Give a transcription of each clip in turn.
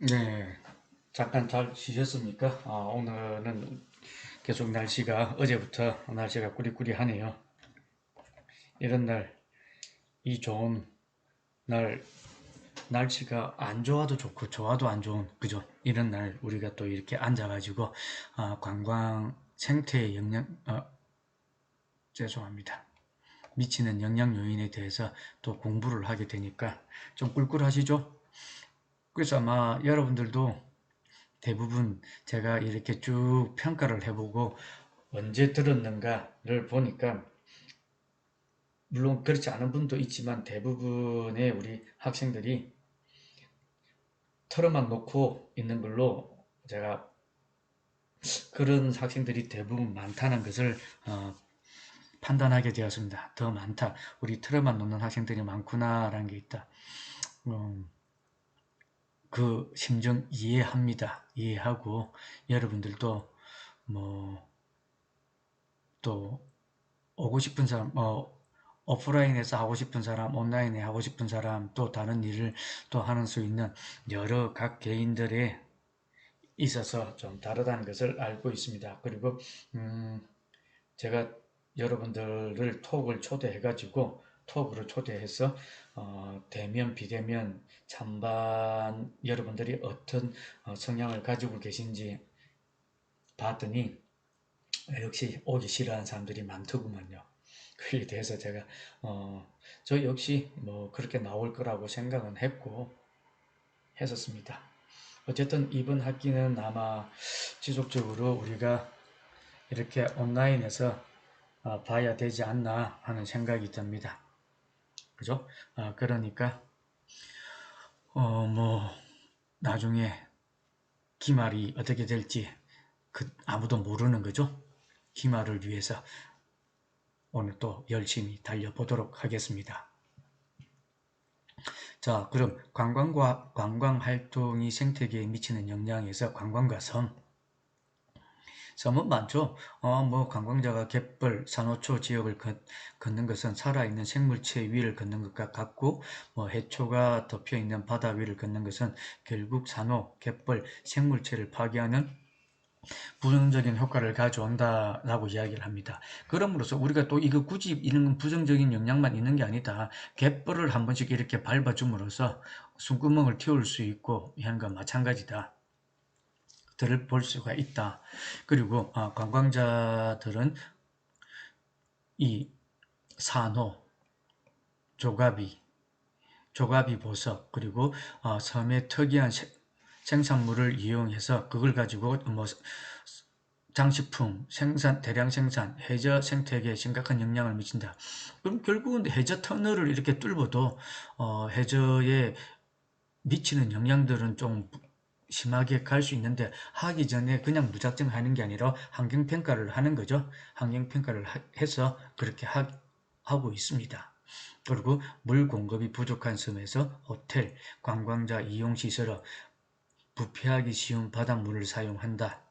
네, 잠깐 잘 쉬셨습니까? 오늘은 계속 날씨가 어제부터 날씨가 꾸리꾸리하네요. 이런 날, 이 좋은 날, 날씨가 안 좋아도 좋고 좋아도 안 좋은 그죠? 이런 날 우리가 또 이렇게 앉아가지고 관광 생태에 영향 죄송합니다. 미치는 영향 요인에 대해서 또 공부를 하게 되니까 좀 꿀꿀하시죠? 그래서 아마 여러분들도 대부분 제가 이렇게 쭉 평가를 해보고 언제 들었는가를 보니까 물론 그렇지 않은 분도 있지만 대부분의 우리 학생들이 틀어만 놓고 있는 걸로 제가 그런 학생들이 대부분 많다는 것을 판단하게 되었습니다. 더 많다. 우리 틀어만 놓는 학생들이 많구나라는 게 있다. 그 심정 이해합니다. 이해하고 여러분들도 뭐 또 오고 싶은 사람, 오프라인에서 하고 싶은 사람, 온라인에 하고 싶은 사람, 또 다른 일을 또 하는 수 있는 여러 각 개인들에 있어서 좀 다르다는 것을 알고 있습니다. 그리고 제가 여러분들을 톡을 초대해가지고 톡으로 초대해서 대면, 비대면, 찬반 여러분들이 어떤 성향을 가지고 계신지 봤더니 역시 오기 싫어하는 사람들이 많더구만요. 그에 대해서 제가 저 역시 뭐 그렇게 나올 거라고 생각은 했고 했었습니다. 어쨌든 이번 학기는 아마 지속적으로 우리가 이렇게 온라인에서 봐야 되지 않나 하는 생각이 듭니다. 그죠? 그러니까 뭐 나중에 기말이 어떻게 될지 아무도 모르는 거죠. 기말을 위해서 오늘 또 열심히 달려보도록 하겠습니다. 자, 그럼 관광과 관광활동이 생태계에 미치는 영향에서 관광과 섬. 섬은 많죠. 뭐 관광자가 갯벌, 산호초 지역을 걷는 것은 살아있는 생물체 위를 걷는 것과 같고, 뭐 해초가 덮여있는 바다 위를 걷는 것은 결국 산호, 갯벌, 생물체를 파괴하는 부정적인 효과를 가져온다라고 이야기를 합니다. 그럼으로써 우리가 또 이거 굳이 이런 부정적인 영향만 있는 게 아니다. 갯벌을 한 번씩 이렇게 밟아줌으로써 숨구멍을 틔울 수 있고 하는 건 마찬가지다. 들을 볼 수가 있다. 그리고 관광자들은 이 산호, 조가비, 조가비 보석 그리고 섬의 특이한 생산물을 이용해서 그걸 가지고 뭐 장식품 생산, 대량 생산, 해저 생태계에 심각한 영향을 미친다. 그럼 결국은 해저 터널을 이렇게 뚫어도 해저에 미치는 영향들은 좀 심하게 갈 수 있는데 하기 전에 그냥 무작정 하는 게 아니라 환경평가를 하는 거죠. 환경평가를 해서 그렇게 하고 있습니다. 그리고 물 공급이 부족한 섬에서 호텔, 관광자 이용시설을 부패하기 쉬운 바닷물을 사용한다.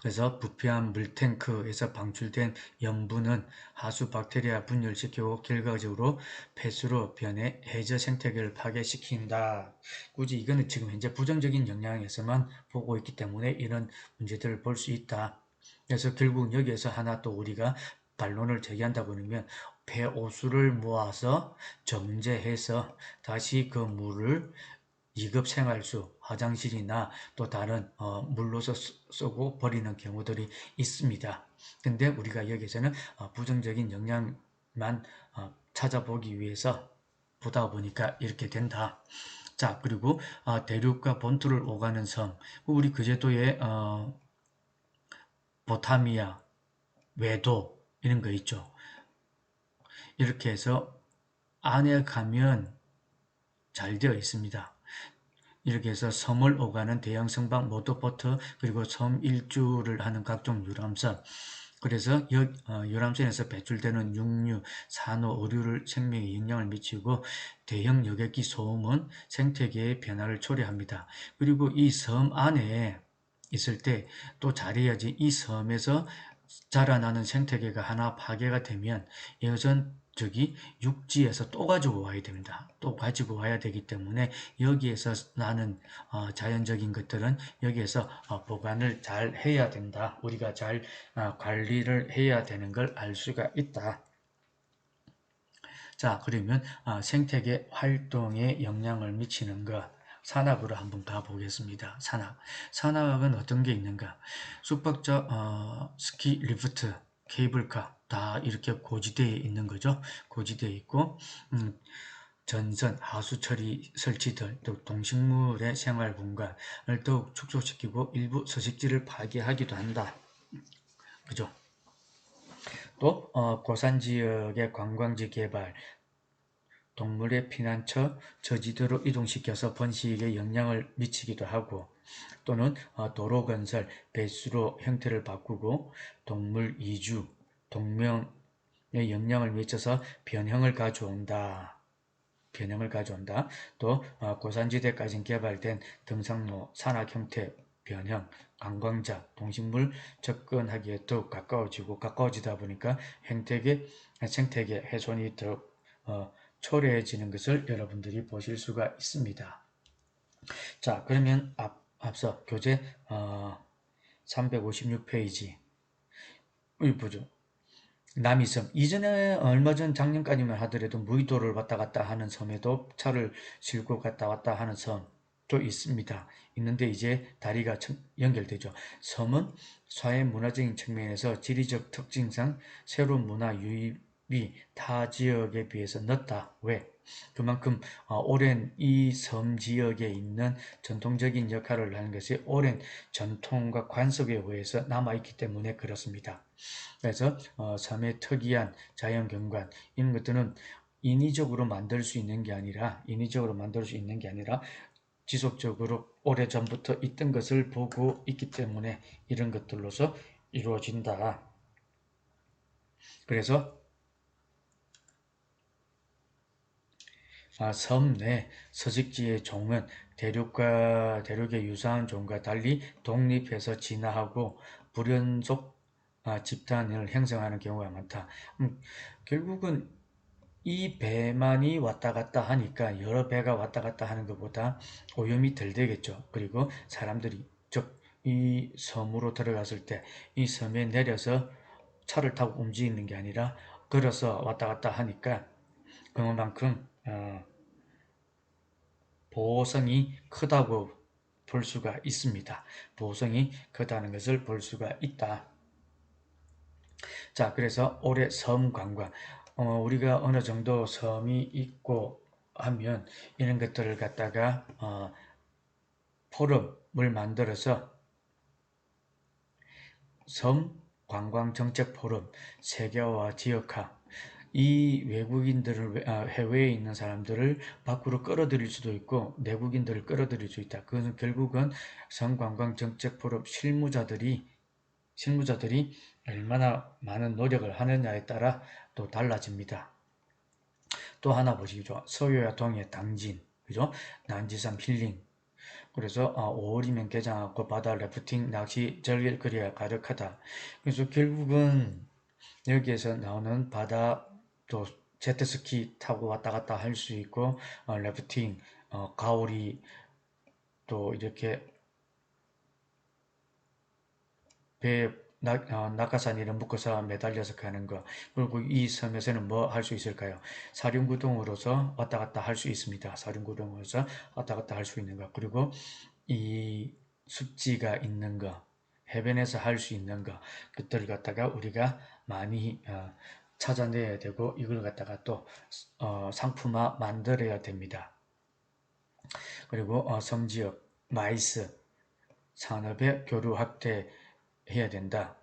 그래서 부패한 물탱크에서 방출된 염분은 하수 박테리아 분열시키고 결과적으로 폐수로 변해 해저 생태계를 파괴시킨다. 굳이 이거는 지금 현재 부정적인 영향에서만 보고 있기 때문에 이런 문제들을 볼 수 있다. 그래서 결국 여기에서 하나 또 우리가 반론을 제기한다고 하면 폐오수를 모아서 정제해서 다시 그 물을 2급 생활수, 화장실이나 또 다른 물로서 쓰고 버리는 경우들이 있습니다. 근데 우리가 여기서는 부정적인 영향만 찾아보기 위해서 보다 보니까 이렇게 된다. 자, 그리고 대륙과 본토를 오가는 섬, 우리 그제도에 보타미아, 외도 이런 거 있죠. 이렇게 해서 안에 가면 잘 되어 있습니다. 이렇게 해서 섬을 오가는 대형 성박 모터보트 그리고 섬 일주를 하는 각종 유람선 그래서 유람선에서 배출되는 육류, 산호, 어류를 생명에 영향을 미치고 대형 여객기 소음은 생태계의 변화를 초래합니다. 그리고 이 섬 안에 있을 때 또 잘해야지 이 섬에서 자라나는 생태계가 하나 파괴가 되면 이것은 저기 육지에서 또 가지고 와야 됩니다. 또 가지고 와야 되기 때문에 여기에서 나는 자연적인 것들은 여기에서 보관을 잘 해야 된다. 우리가 잘 관리를 해야 되는 걸 알 수가 있다. 자, 그러면 생태계 활동에 영향을 미치는 것, 산악으로 한번 가보겠습니다. 산악. 산악은 어떤 게 있는가? 숙박자, 스키 리프트, 케이블카 다 이렇게 고지대에 있는 거죠. 고지대에 있고 전선, 하수처리 설치들, 또 동식물의 생활 공간을 더욱 축소시키고 일부 서식지를 파괴하기도 한다. 그죠? 또 고산 지역의 관광지 개발, 동물의 피난처, 저지대로 이동시켜서 번식에 영향을 미치기도 하고 또는 도로 건설, 배수로 형태를 바꾸고 동물 이주, 동명에 영향을 미쳐서 변형을 가져온다. 변형을 가져온다. 또 고산지대까지 개발된 등산로, 산악 형태 변형, 관광자, 동식물 접근하기에 더욱 가까워지다 보니까 생태계 훼손이 더욱 초래해지는 것을 여러분들이 보실 수가 있습니다. 자, 그러면 앞서 교재 356페이지 보죠. 남이섬. 이전에 얼마 전 작년까지만 하더라도 무의도를 왔다 갔다 하는 섬에도 차를 싣고 갔다 왔다 하는 섬도 있습니다. 있는데 이제 다리가 연결되죠. 섬은 사회 문화적인 측면에서 지리적 특징상 새로운 문화 유입이 타 지역에 비해서 늦다. 왜? 그만큼 오랜 이 섬 지역에 있는 전통적인 역할을 하는 것이 오랜 전통과 관습에 의해서 남아있기 때문에 그렇습니다. 그래서 섬의 특이한 자연경관 이런 것들은 인위적으로 만들 수 있는 게 아니라 지속적으로 오래전부터 있던 것을 보고 있기 때문에 이런 것들로서 이루어진다. 그래서 섬 내 서식지의 종은 대륙의 유사한 종과 달리 독립해서 진화하고 불연속 집단을 형성하는 경우가 많다. 결국은 이 배만이 왔다 갔다 하니까 여러 배가 왔다 갔다 하는 것보다 오염이 덜 되겠죠. 그리고 사람들이 즉 이 섬으로 들어갔을 때 이 섬에 내려서 차를 타고 움직이는 게 아니라 걸어서 왔다 갔다 하니까 그만큼 보호성이 크다고 볼 수가 있습니다. 보호성이 크다는 것을 볼 수가 있다. 자, 그래서 올해 섬 관광. 우리가 어느 정도 섬이 있고 하면 이런 것들을 갖다가 포럼을 만들어서 섬 관광 정책 포럼, 세계화 지역화, 이 외국인들을 해외에 있는 사람들을 밖으로 끌어들일 수도 있고 내국인들을 끌어들일 수 있다. 그것은 결국은 섬 관광 정책 포럼 실무자들이 얼마나 많은 노력을 하느냐에 따라 또 달라집니다. 또 하나 보시죠. 서해와 동해 당진, 그죠? 난지산 힐링. 그래서 5월이면 개장하고 바다 래프팅, 낚시, 절길거리가 가득하다. 그래서 결국은 여기에서 나오는 바다 또 제트스키 타고 왔다 갔다 할 수 있고 래프팅, 가오리 또 이렇게 배에 낙하산이를 묶어서 매달려서 가는 거. 그리고 이 섬에서는 뭐 할 수 있을까요? 사륜구동으로서 왔다 갔다 할 수 있습니다. 사륜구동으로서 왔다 갔다 할 수 있는 거. 그리고 이 습지가 있는 거, 해변에서 할 수 있는 거, 그들을 갖다가 우리가 많이 찾아내야 되고 이걸 갖다가 또 상품화 만들어야 됩니다. 그리고 섬지역, 마이스, 산업의 교류 확대해야 된다.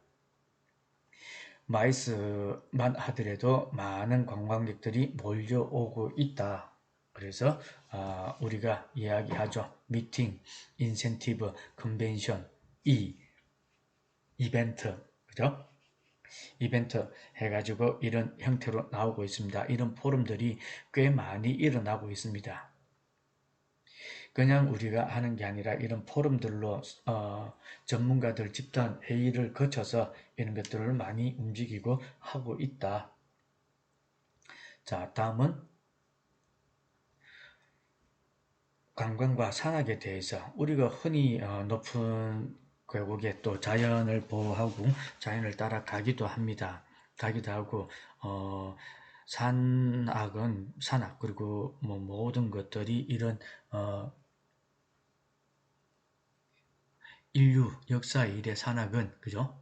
마이스만 하더라도 많은 관광객들이 몰려오고 있다. 그래서 우리가 이야기하죠. 미팅, 인센티브, 컨벤션, 이벤트, 그죠? 이벤트 해가지고 이런 형태로 나오고 있습니다. 이런 포럼들이 꽤 많이 일어나고 있습니다. 그냥 우리가 하는 게 아니라 이런 포럼들로 전문가들 집단 회의를 거쳐서 이런 것들을 많이 움직이고 하고 있다. 자, 다음은 관광과 산악에 대해서 우리가 흔히 높은 계곡에 또 자연을 보호하고 자연을 따라 가기도 합니다. 가기도 하고 산악 그리고 뭐 모든 것들이 이런 인류 역사의 일의 산악은 그죠?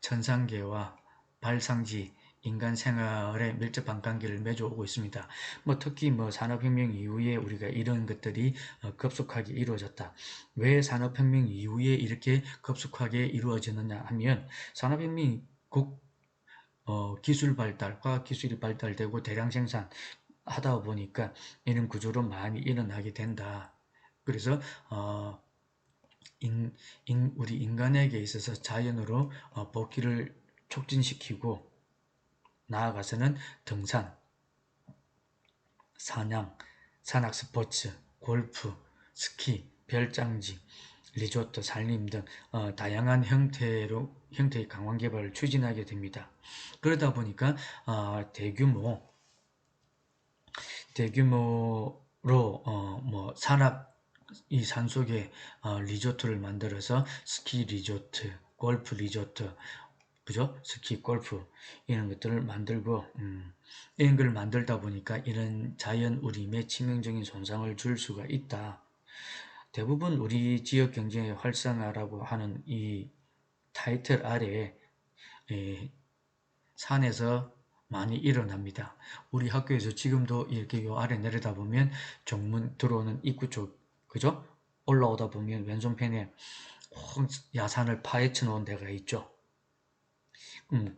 천상계와 발상지, 인간 생활에 밀접한 관계를 맺어오고 있습니다. 뭐 특히 뭐 산업혁명 이후에 우리가 이런 것들이 급속하게 이루어졌다. 왜 산업혁명 이후에 이렇게 급속하게 이루어졌느냐 하면 산업혁명이 기술 발달, 과학기술이 발달되고 대량 생산 하다 보니까 이런 구조로 많이 일어나게 된다. 그래서 우리 인간에게 있어서 자연으로 복귀를 촉진시키고 나아가서는 등산, 사냥, 산악 스포츠, 골프, 스키, 별장지, 리조트, 산림 등 다양한 형태의 관광 개발을 추진하게 됩니다. 그러다 보니까 대규모로 뭐 이 산속에 리조트를 만들어서 스키 리조트, 골프 리조트, 그죠? 스키, 골프 이런 것들을 만들고 이런 걸 만들다 보니까 이런 자연 우림에 치명적인 손상을 줄 수가 있다. 대부분 우리 지역 경제 활성화라고 하는 이 타이틀 아래에 산에서 많이 일어납니다. 우리 학교에서 지금도 이렇게 요 아래 내려다보면 정문 들어오는 입구 쪽, 그죠? 올라오다 보면 왼손편에 야산을 파헤쳐 놓은 데가 있죠.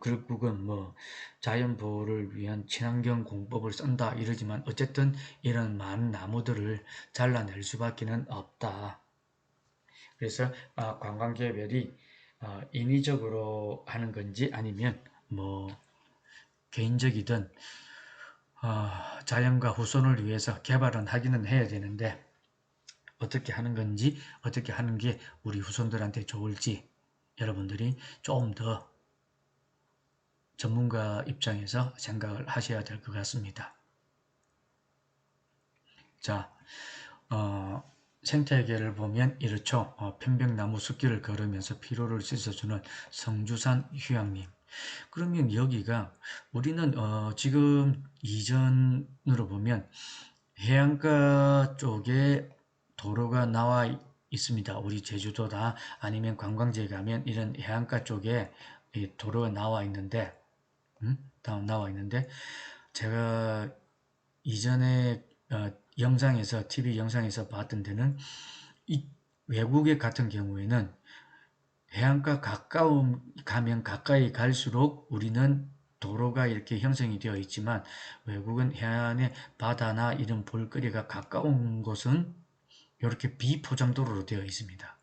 결국은 뭐 자연보호를 위한 친환경 공법을 쓴다 이러지만 어쨌든 이런 많은 나무들을 잘라낼 수밖에 없다. 그래서 관광개발이 인위적으로 하는 건지 아니면 뭐 개인적이든 자연과 후손을 위해서 개발은 하기는 해야 되는데 어떻게 하는 건지 어떻게 하는 게 우리 후손들한테 좋을지 여러분들이 좀 더 전문가 입장에서 생각을 하셔야 될 것 같습니다. 자, 생태계를 보면 이렇죠. 편백나무 숲길을 걸으면서 피로를 씻어주는 성주산 휴양림. 그러면 여기가 우리는 지금 이전으로 보면 해안가 쪽에 도로가 나와 있습니다. 우리 제주도나 아니면 관광지에 가면 이런 해안가 쪽에 도로가 나와 있는데 나와 있는데 제가 이전에 영상에서 TV 영상에서 봤던 데는 이 외국에 같은 경우에는 해안가 가면 가까이 갈수록 우리는 도로가 이렇게 형성이 되어 있지만 외국은 해안의 바다나 이런 볼거리가 가까운 곳은 이렇게 비포장도로로 되어 있습니다.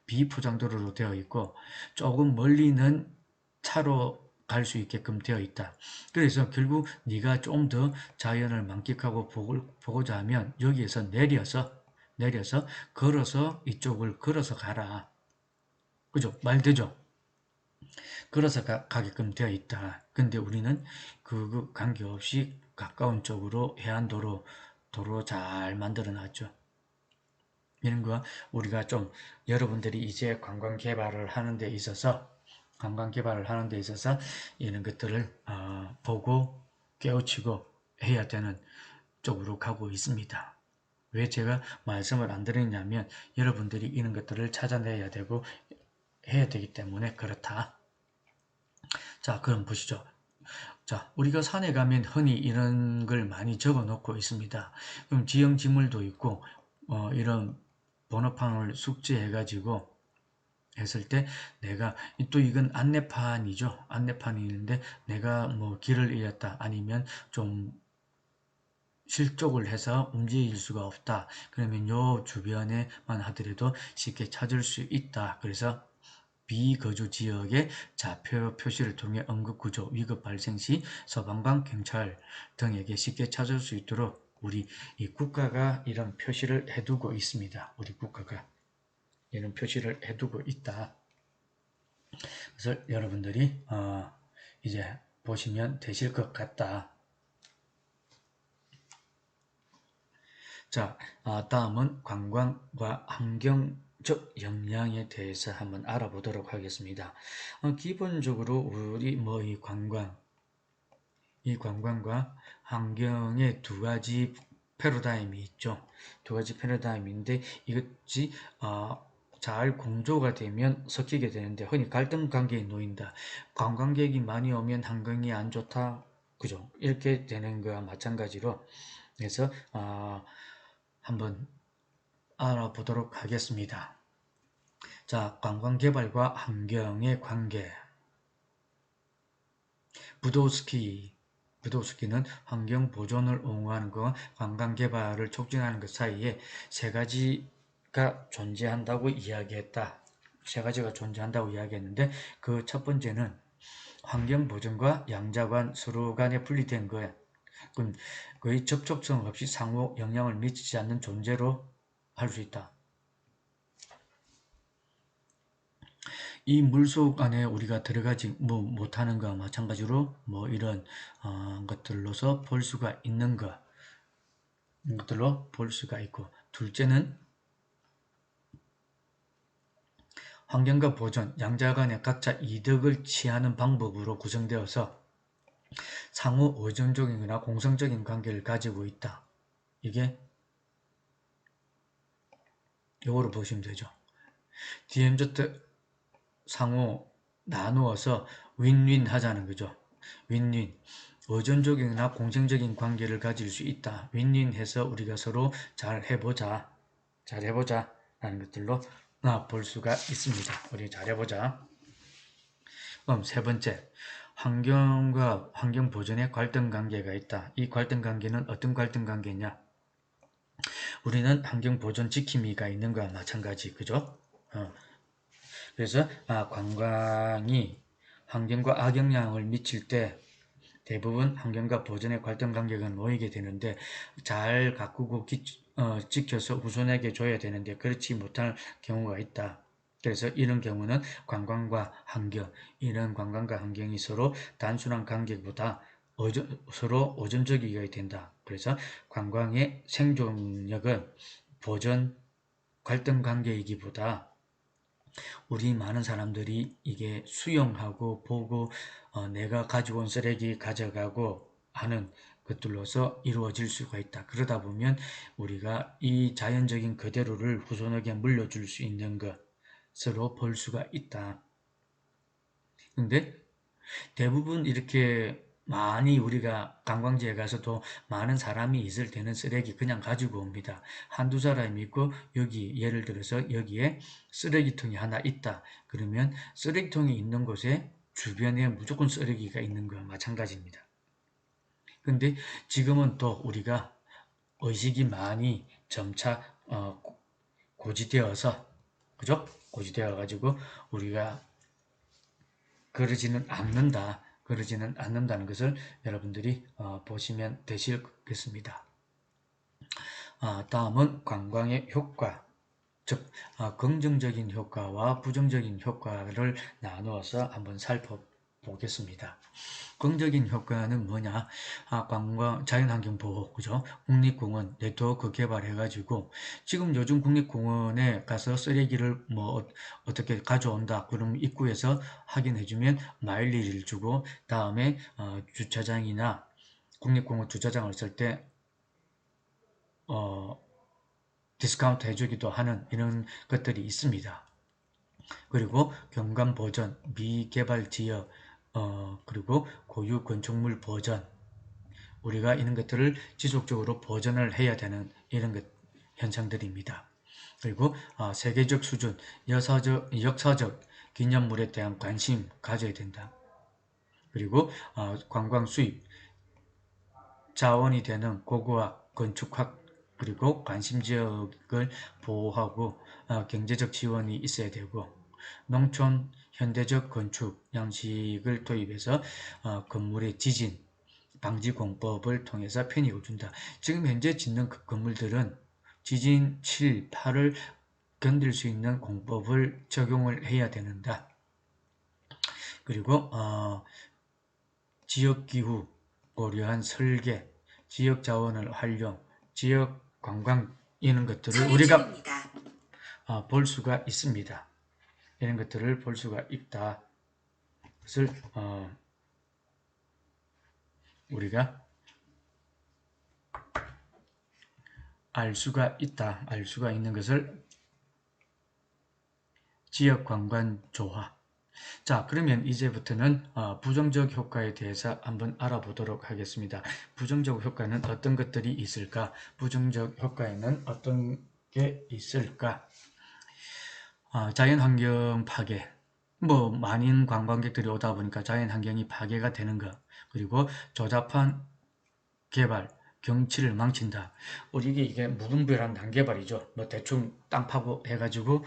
비포장도로로 되어 있고 조금 멀리는 차로 갈 수 있게끔 되어 있다. 그래서 결국 네가 좀 더 자연을 만끽하고 보고자 하면 여기에서 내려서 걸어서 이쪽을 걸어서 가라. 그죠? 말 되죠? 걸어서 가게끔 되어 있다. 근데 우리는 그 관계없이 가까운 쪽으로 해안도로 잘 만들어 놨죠. 이런 거 우리가 좀 여러분들이 이제 관광 개발을 하는 데 있어서 이런 것들을 보고 깨우치고 해야 되는 쪽으로 가고 있습니다. 왜 제가 말씀을 안 드리냐면 여러분들이 이런 것들을 찾아내야 되고 해야 되기 때문에 그렇다. 자, 그럼 보시죠. 자, 우리가 산에 가면 흔히 이런 걸 많이 적어 놓고 있습니다. 그럼 지형지물도 있고 이런 번호판을 숙지해가지고 했을 때 내가 또 이건 안내판이죠. 안내판이 있는데 내가 뭐 길을 잃었다 아니면 좀 실족을 해서 움직일 수가 없다. 그러면 요 주변에만 하더라도 쉽게 찾을 수 있다. 그래서 비거주 지역의 좌표 표시를 통해 응급구조, 위급 발생 시 소방관, 경찰 등에게 쉽게 찾을 수 있도록 우리 이 국가가 이런 표시를 해두고 있습니다. 우리 국가가 이런 표시를 해두고 있다. 그래서 여러분들이 이제 보시면 되실 것 같다. 자, 다음은 관광과 환경적 영향에 대해서 한번 알아보도록 하겠습니다. 기본적으로 우리 이 관광과 환경의 두 가지 패러다임이 있죠. 두 가지 패러다임인데 이것이 잘 공조가 되면 섞이게 되는데 흔히 갈등 관계에 놓인다. 관광객이 많이 오면 환경이 안 좋다. 그죠? 이렇게 되는 거와 마찬가지로 그래서 한번 알아보도록 하겠습니다. 자, 관광개발과 환경의 관계. 부도스키는 환경 보존을 옹호하는 것과 관광 개발을 촉진하는 것 사이에 세 가지가 존재한다고 이야기했다. 세 가지가 존재한다고 이야기했는데 그 첫 번째는 환경 보존과 양자관 서로 간에 분리된 거야. 거의 접촉성 없이 상호 영향을 미치지 않는 존재로 할 수 있다. 이 물속 안에 우리가 들어가지 못하는 것과 마찬가지로 이런 것들로서 볼 수가 있는 것들로 볼 수가 있고, 둘째는 환경과 보존, 양자 간에 각자 이득을 취하는 방법으로 구성되어서 상호 의존적이거나 공성적인 관계를 가지고 있다. 이게 이거로 보시면 되죠. DMZ 상호 나누어서 윈윈 하자는 거죠. 윈윈. 의존적이나 공정적인 관계를 가질 수 있다. 윈윈해서 우리가 서로 잘 해보자 라는 것들로 볼 수가 있습니다. 우리 잘 해보자. 그럼 세 번째, 환경과 환경 보존의 갈등 관계가 있다. 이 갈등 관계는 어떤 갈등 관계냐? 우리는 환경 보존 지킴이가 있는 거와 마찬가지, 그죠? 그래서 관광이 환경과 악영향을 미칠 때 대부분 환경과 보존의 갈등 관계가 놓이게 되는데 잘 가꾸고 지켜서 후손에게 줘야 되는데 그렇지 못할 경우가 있다. 그래서 이런 경우는 이런 관광과 환경이 서로 단순한 관계보다 서로 의존적이어야 된다. 그래서 관광의 생존력은 보존 갈등 관계이기보다 우리 많은 사람들이 이게 수용하고 보고 내가 가지고 온 쓰레기 가져가고 하는 것들로서 이루어질 수가 있다. 그러다 보면 우리가 이 자연적인 그대로를 후손에게 물려줄 수 있는 것으로 볼 수가 있다. 근데 대부분 이렇게 많이 우리가 관광지에 가서도 많은 사람이 있을 때는 쓰레기 그냥 가지고 옵니다. 한두 사람이 있고 여기 예를 들어서 여기에 쓰레기통이 하나 있다. 그러면 쓰레기통이 있는 곳에 주변에 무조건 쓰레기가 있는 거와 마찬가지입니다. 근데 지금은 또 우리가 의식이 많이 점차 고지되어서 그죠? 고지되어 가지고 우리가 그러지는 않는다는 것을 여러분들이 보시면 되시겠습니다. 다음은 관광의 효과, 즉 긍정적인 효과와 부정적인 효과를 나누어서 한번 살펴보겠습니다. 긍정적인 효과는 뭐냐? 관광, 자연환경 보호, 그죠? 국립공원, 네트워크 개발해가지고, 지금 요즘 국립공원에 가서 쓰레기를 어떻게 가져온다. 그럼 입구에서 확인해주면 마일리지를 주고, 다음에, 주차장이나 국립공원 주차장을 쓸 때, 디스카운트 해주기도 하는 이런 것들이 있습니다. 그리고 경관 보전, 미개발 지역, 그리고 고유 건축물 보전, 우리가 이런 것들을 지속적으로 보전을 해야 되는 이런 현상들입니다. 그리고 세계적 수준, 역사적 기념물에 대한 관심 가져야 된다. 그리고 관광 수입, 자원이 되는 고고학, 건축학, 그리고 관심지역을 보호하고 경제적 지원이 있어야 되고 농촌 현대적 건축 양식을 도입해서 건물의 지진 방지 공법을 통해서 편익을 준다. 지금 현재 짓는 건물들은 지진 7, 8을 견딜 수 있는 공법을 적용을 해야 되는다. 그리고 지역기후 고려한 설계, 지역 자원을 활용, 지역 관광 이런 것들을 우리가 볼 수가 있습니다. 이런 것들을 볼 수가 있다. 것을 우리가 알 수가 있다. 알 수가 있는 것을 지역관광조화. 자, 그러면 이제부터는 부정적 효과에 대해서 한번 알아보도록 하겠습니다. 부정적 효과는 어떤 것들이 있을까? 부정적 효과에는 어떤 게 있을까? 자연환경 파괴. 많은 관광객들이 오다 보니까 자연환경이 파괴가 되는 것. 그리고 조잡한 개발, 경치를 망친다. 이게 무분별한 단개발이죠. 대충 땅 파고 해가지고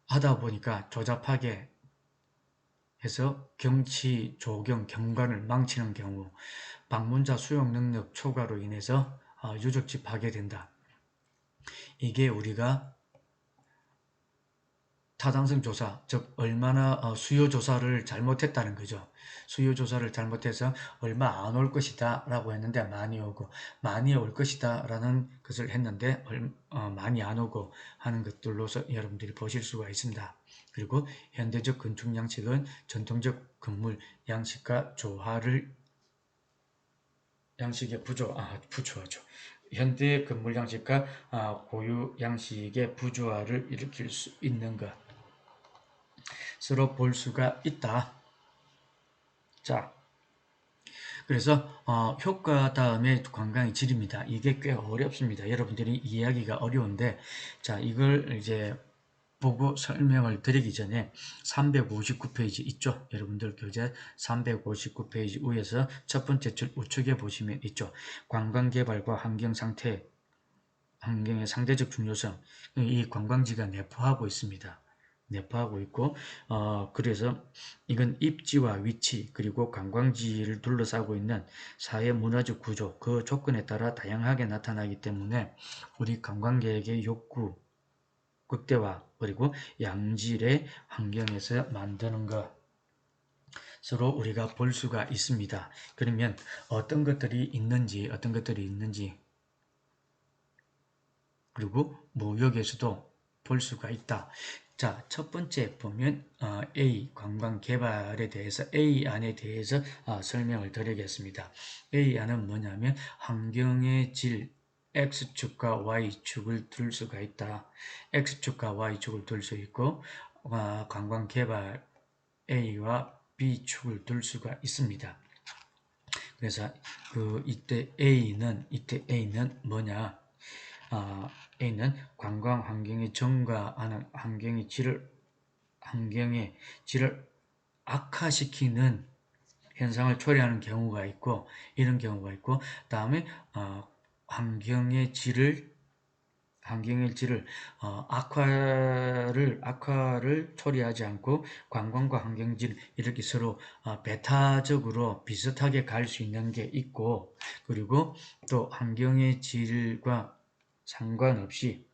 하다 보니까 조잡하게 해서 경치, 조경, 경관을 망치는 경우, 방문자 수용 능력 초과로 인해서 유적지 파괴된다. 이게 우리가 타당성 조사, 즉 얼마나 수요 조사를 잘못했다는 거죠. 수요 조사를 잘못해서 얼마 안 올 것이다 라고 했는데 많이 오고, 많이 올 것이다 라는 것을 했는데 많이 안 오고 하는 것들로서 여러분들이 보실 수가 있습니다. 그리고 현대적 건축 양식은 전통적 건물 양식과 조화를 양식의 부조화죠. 현대 건물 양식과 고유 양식의 부조화를 일으킬 수 있는 것. 서로 볼 수가 있다. 자, 그래서 효과 다음에 관광의 질입니다. 이게 꽤 어렵습니다. 여러분들이 이해하기가 어려운데, 자, 이걸 이제 보고 설명을 드리기 전에 359페이지 있죠? 여러분들 교재 359페이지 위에서 첫 번째 줄 우측에 보시면 있죠? 관광개발과 환경의 상대적 중요성, 이 관광지가 내포하고 있습니다. 내포하고 있고, 그래서 이건 입지와 위치 그리고 관광지를 둘러싸고 있는 사회 문화적 구조, 그 조건에 따라 다양하게 나타나기 때문에 우리 관광객의 욕구 극대화 그리고 양질의 환경에서 만드는 것으로 우리가 볼 수가 있습니다. 그러면 어떤 것들이 있는지 그리고 여기에서도 볼 수가 있다. 자, 첫 번째 보면 A, 관광 개발에 대해서 A안에 대해서 설명을 드리겠습니다. A안은 뭐냐면 환경의 질, X축과 Y축을 둘 수가 있다. X축과 Y축을 둘 수 있고 관광 개발 A와 B축을 둘 수가 있습니다. 그래서 이때 A는 뭐냐? A는 관광 환경의 증가하는 환경의 질을 악화시키는 현상을 초래하는 경우가 있고, 이런 경우가 있고, 다음에 환경의 질을 악화를 초래하지 않고 관광과 환경질 이렇게 서로 배타적으로 비슷하게 갈 수 있는 게 있고, 그리고 또 환경의 질과 상관없이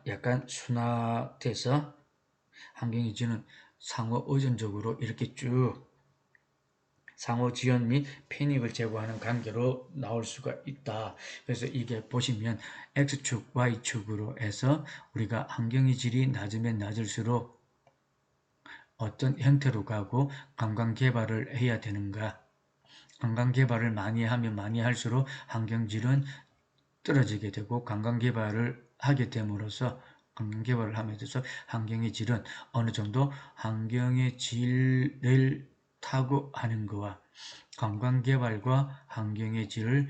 약간 순화돼서 환경의 질은 상호 의존적으로 이렇게 쭉 상호 지연 및 편익을 제고하는 관계로 나올 수가 있다. 그래서 이게 보시면 X축, Y축으로 해서 우리가 환경의 질이 낮으면 낮을수록 어떤 형태로 가고 관광 개발을 해야 되는가. 관광 개발을 많이 하면 많이 할수록 환경질은 떨어지게 되고 관광 개발을 하게 됨으로써 환경개발을 하면서 환경의 질은 어느 정도 환경의 질을 타고하는 것과 관광개발과 환경의 질을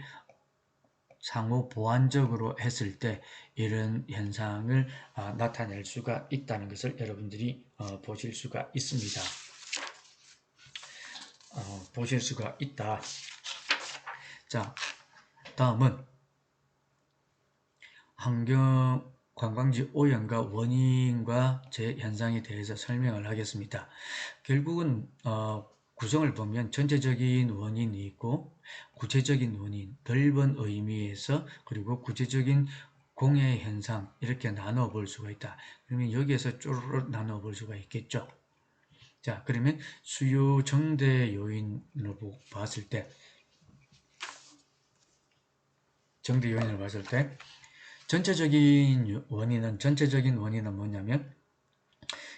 상호 보완적으로 했을 때 이런 현상을 나타낼 수가 있다는 것을 여러분들이 보실 수가 있습니다. 보실 수가 있다. 자, 다음은 관광지 오염과 원인과 재현상에 대해서 설명을 하겠습니다. 결국은 구성을 보면 전체적인 원인이 있고 구체적인 원인, 넓은 의미에서 그리고 구체적인 공해 현상 이렇게 나눠 볼 수가 있다. 그러면 여기에서 쪼르륵 나눠 볼 수가 있겠죠. 자, 그러면 수요 정대 요인으로 봤을 때 정대 요인을 봤을 때 전체적인 원인은 뭐냐면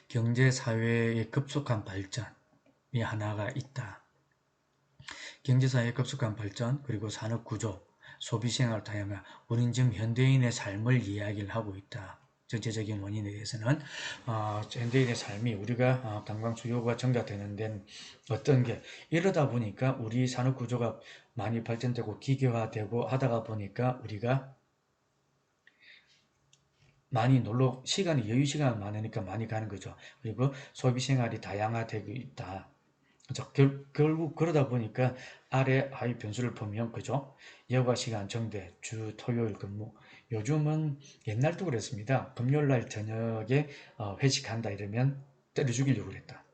경제 사회의 급속한 발전이 하나가 있다. 경제 사회의 급속한 발전, 그리고 산업 구조, 소비 생활 다양화, 우린 지금 현대인의 삶을 이야기를 하고 있다. 전체적인 원인에 대해서는 현대인의 삶이 우리가 관광 수요가 증가되는 데는 어떤 게 이러다 보니까 우리 산업 구조가 많이 발전되고 기계화되고 하다가 보니까 우리가 많이 놀러 여유 시간 많으니까 많이 가는 거죠. 그리고 소비 생활이 다양화되고 있다. 그죠? 결국 그러다 보니까 아래 하위 변수를 보면 그죠? 여가 시간 정대, 주 토요일 근무. 요즘은 옛날도 그랬습니다. 금요일 날 저녁에 회식한다 이러면 때려 죽이려고 그랬다.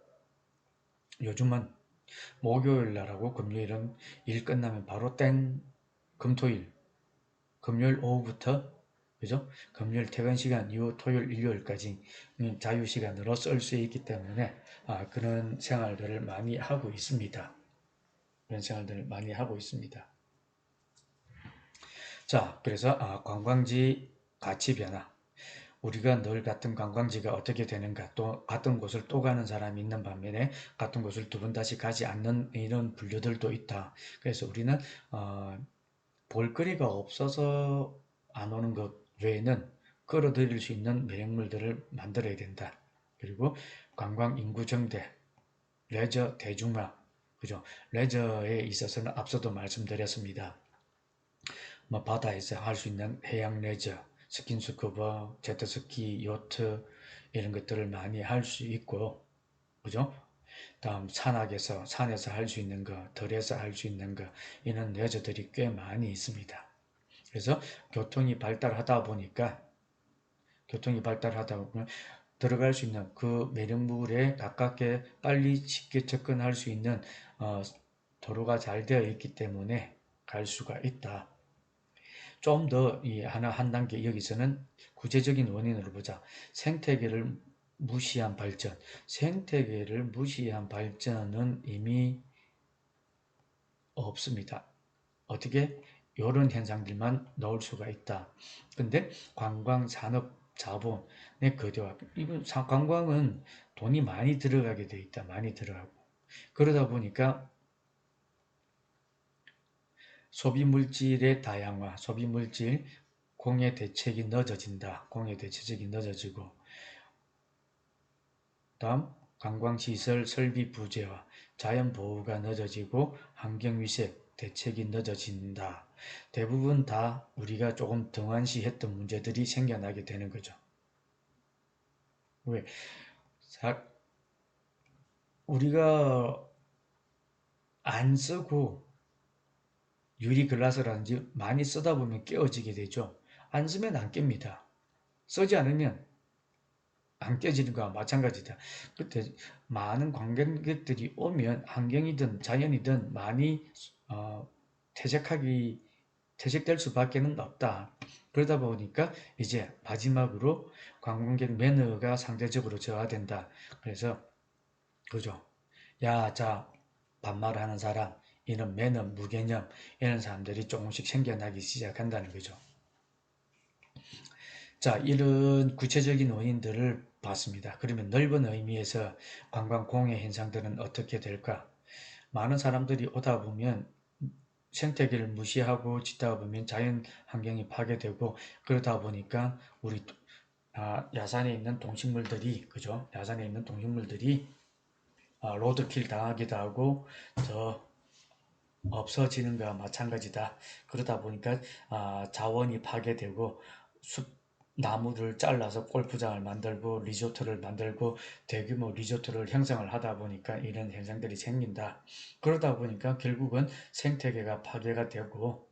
요즘은 목요일 날하고 금요일은 일 끝나면 바로 땡 금토일 금요일 오후부터 그죠? 금요일 퇴근 시간 이후 토요일 일요일까지 자유 시간으로 쓸 수 있기 때문에 그런 생활들을 많이 하고 있습니다. 그런 생활들을 많이 하고 있습니다. 자, 그래서 관광지 가치 변화. 우리가 늘 갔던 관광지가 어떻게 되는가, 또 갔던 곳을 또 가는 사람이 있는 반면에 갔던 곳을 두 번 다시 가지 않는 이런 분류들도 있다. 그래서 우리는 볼거리가 없어서 안 오는 것 외에는 끌어들일 수 있는 매력물들을 만들어야 된다. 그리고 관광 인구 증대, 레저 대중화, 그죠? 레저에 있어서는 앞서도 말씀드렸습니다. 뭐 바다에서 할 수 있는 해양 레저, 스킨스쿠버, 제트스키, 요트 이런 것들을 많이 할 수 있고, 그죠? 다음 산에서 할 수 있는 거, 들에서 할 수 있는 거 이런 레저들이 꽤 많이 있습니다. 그래서 교통이 발달하다 보면 들어갈 수 있는 그 매력물에 가깝게 빨리 쉽게 접근할 수 있는 도로가 잘 되어 있기 때문에 갈 수가 있다. 좀 더 한 단계 여기서는 구체적인 원인으로 보자. 생태계를 무시한 발전. 생태계를 무시한 발전은 이미 없습니다. 어떻게? 이런 현상들만 넣을 수가 있다. 근데 관광 산업 자본의 거대화. 이건 관광은 돈이 많이 들어가게 돼 있다. 많이 들어가고. 그러다 보니까 소비 물질의 다양화, 소비 물질 공해 대책이 늦어진다. 공해 대책이 늦어지고 다음 관광시설 설비 부재화, 자연 보호가 늦어지고 환경위생 대책이 늦어진다. 대부분 다 우리가 조금 등한시했던 문제들이 생겨나게 되는 거죠. 왜? 우리가 안 쓰고 유리 글라스라든지 많이 쓰다 보면 깨어지게 되죠. 안 쓰면 안 깹니다. 쓰지 않으면 안 깨지는 거와 마찬가지다. 그때 많은 관광객들이 오면 환경이든 자연이든 많이 퇴색될 수밖에는 없다. 그러다 보니까 이제 마지막으로 관광객 매너가 상대적으로 저하된다. 그래서 그죠? 야, 자, 반말하는 사람, 이런 매너, 무개념 이런 사람들이 조금씩 생겨나기 시작한다는 거죠. 자, 이런 구체적인 원인들을 봤습니다. 그러면 넓은 의미에서 관광 공해 현상들은 어떻게 될까? 많은 사람들이 오다 보면 생태계를 무시하고 짓다 보면 자연 환경이 파괴되고 그러다 보니까 우리 야산에 있는 동식물들이 그죠? 야산에 있는 동식물들이 로드킬 당하기도 하고 더 없어지는 것과 마찬가지다. 그러다 보니까 자원이 파괴되고 나무를 잘라서 골프장을 만들고 리조트를 만들고 대규모 리조트를 형성을 하다 보니까 이런 현상들이 생긴다. 그러다 보니까 결국은 생태계가 파괴가 되고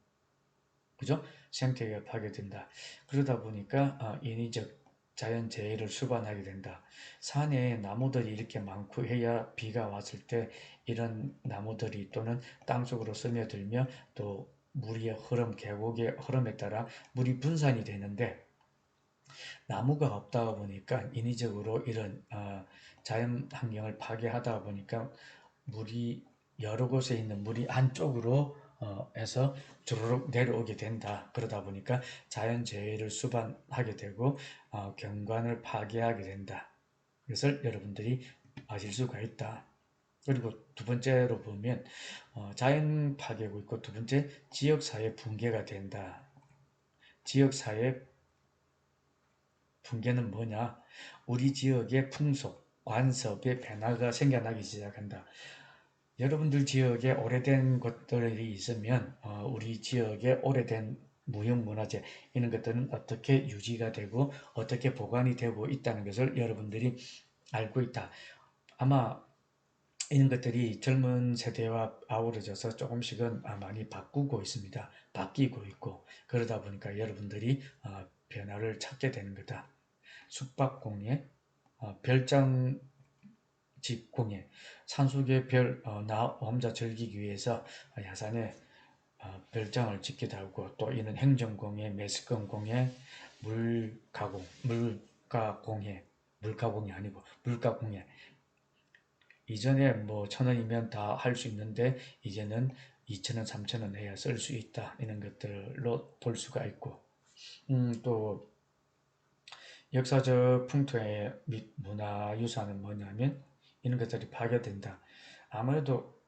그죠? 생태계가 파괴된다. 그러다 보니까 인위적 자연재해를 수반하게 된다. 산에 나무들이 이렇게 많고 해야 비가 왔을 때 이런 나무들이 또는 땅속으로 스며들며 또 물의 흐름, 계곡의 흐름에 따라 물이 분산이 되는데 나무가 없다 보니까 인위적으로 이런 자연 환경을 파괴하다 보니까 물이 여러 곳에 있는 물이 안쪽으로 해서 주르륵 내려오게 된다. 그러다 보니까 자연재해를 수반하게 되고 경관을 파괴하게 된다. 이것을 여러분들이 아실 수가 있다. 그리고 두 번째로 보면 자연 파괴고 있고, 두 번째 지역사회 붕괴가 된다. 지역사회 붕괴는 뭐냐? 우리 지역의 풍속, 관습의 변화가 생겨나기 시작한다. 여러분들 지역에 오래된 것들이 있으면 우리 지역의 오래된 무형문화재 이런 것들은 어떻게 유지가 되고 어떻게 보관이 되고 있다는 것을 여러분들이 알고 있다. 아마 이런 것들이 젊은 세대와 아우러져서 조금씩은 많이 바꾸고 있습니다. 바뀌고 있고, 그러다 보니까 여러분들이 변화를 찾게 되는 거다. 숙박공예, 별장집 공예, 산속의 별, 나 혼자 즐기기 위해서 야산에 별장을 짓기도 하고, 또 이런 행정공예, 매스컴공예, 물가공예, 물가공예 아니고 물가공예. 이전에 뭐 1,000원이면 다 할 수 있는데 이제는 2,000원, 3,000원 해야 쓸 수 있다. 이런 것들로 볼 수가 있고, 또 역사적 풍토의 및 문화유산은 뭐냐면 이런 것들이 파괴된다. 아무래도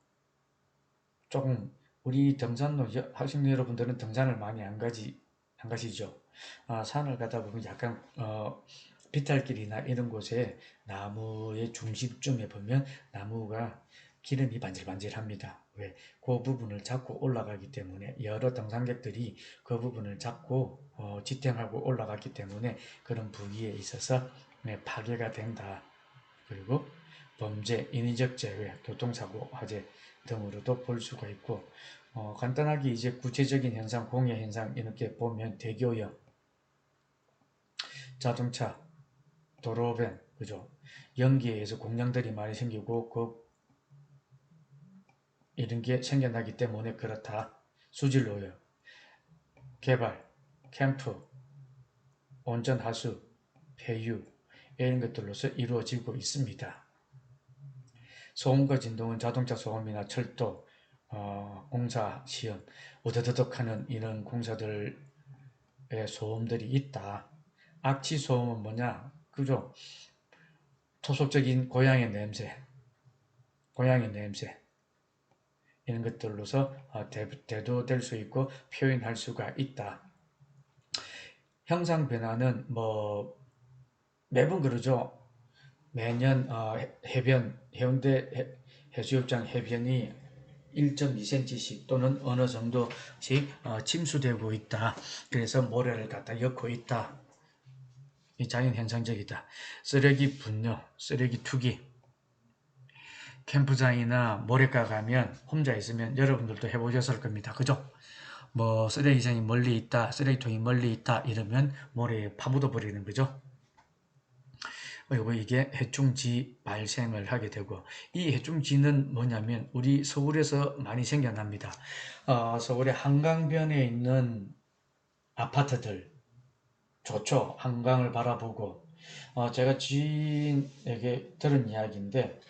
조금 우리 등산로 학생 여러분들은 등산을 많이 안 가시죠. 산을 가다 보면 약간 비탈길이나 이런 곳에 나무의 중심쯤에 보면 나무가 기름이 반질반질합니다. 왜? 그 부분을 잡고 올라가기 때문에, 여러 등산객들이 그 부분을 잡고 지탱하고 올라갔기 때문에 그런 부위에 있어서 파괴가 된다. 그리고 범죄, 인위적 재해, 교통사고, 화재 등으로도 볼 수가 있고, 간단하게 이제 구체적인 현상, 공해 현상 이렇게 보면 대교역, 자동차, 도로변, 그죠? 연기에 의해서 공장들이 많이 생기고 이런 게 생겨나기 때문에 그렇다. 수질오염, 개발, 캠프, 온천 하수, 폐유 이런 것들로서 이루어지고 있습니다. 소음과 진동은 자동차 소음이나 철도 공사 시험, 우드드득하는 이런 공사들의 소음들이 있다. 악취 소음은 뭐냐? 그죠? 토속적인 고향의 냄새 이런 것들로서 대두될 수 있고 표현할 수가 있다. 형상 변화는 뭐 매번 그러죠. 매년 해운대 해수욕장 해변이 1.2cm씩 또는 어느 정도씩 침수되고 있다. 그래서 모래를 갖다 엮고 있다. 이 자연현상적이다. 쓰레기 분뇨, 쓰레기 투기, 캠프장이나 모래가 가면 혼자 있으면 여러분들도 해보셨을 겁니다. 그죠? 뭐 쓰레기장이 멀리 있다, 쓰레기통이 멀리 있다 이러면 모래에 파묻어 버리는 거죠. 그리고 이게 해충지 발생을 하게 되고, 이 해충지는 뭐냐면 우리 서울에서 많이 생겨납니다. 서울의 한강변에 있는 아파트들 좋죠. 한강을 바라보고. 제가 지인에게 들은 이야기인데,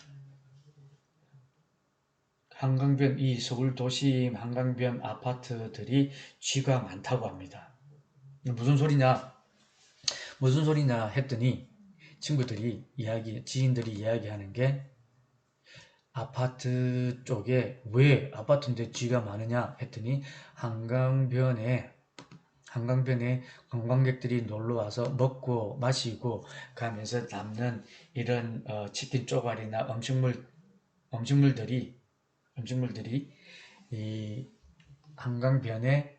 한강변, 이 서울 도심 한강변 아파트들이 쥐가 많다고 합니다. 무슨 소리냐? 무슨 소리냐 했더니 지인들이 이야기하는 게, 아파트 쪽에 왜 아파트인데 쥐가 많으냐 했더니 한강변에 관광객들이 놀러 와서 먹고 마시고 가면서 남는 이런 치킨 쪼가리나 음식물들이 이 한강변에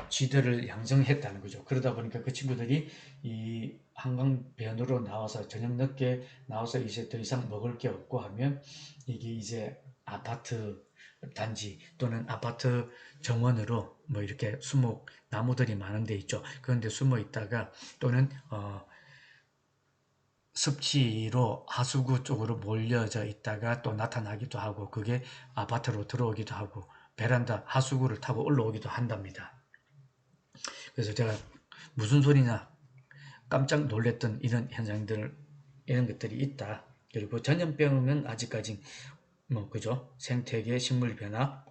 쥐들을 양성했다는 거죠. 그러다 보니까 그 친구들이 이 한강변으로 나와서 저녁 늦게 나와서 이제 더 이상 먹을 게 없고 하면, 이게 이제 아파트 단지 또는 아파트 정원으로 뭐 이렇게 수목 나무들이 많은 데 있죠. 그런데 숨어 있다가 또는 습지로 하수구 쪽으로 몰려져 있다가 또 나타나기도 하고, 그게 아파트로 들어오기도 하고 베란다 하수구를 타고 올라오기도 한답니다. 그래서 제가 무슨 소리냐 깜짝 놀랐던 이런 현상들, 이런 것들이 있다. 그리고 전염병은 아직까지 그죠? 생태계 식물 변화,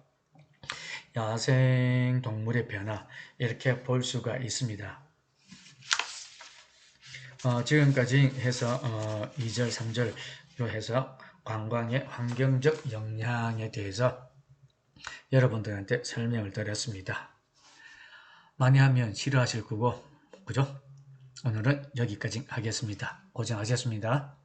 야생 동물의 변화 이렇게 볼 수가 있습니다. 지금까지 해서 2절, 3절로 해서 관광의 환경적 영향에 대해서 여러분들한테 설명을 드렸습니다. 많이 하면 싫어하실 거고, 그죠? 오늘은 여기까지 하겠습니다. 고생하셨습니다.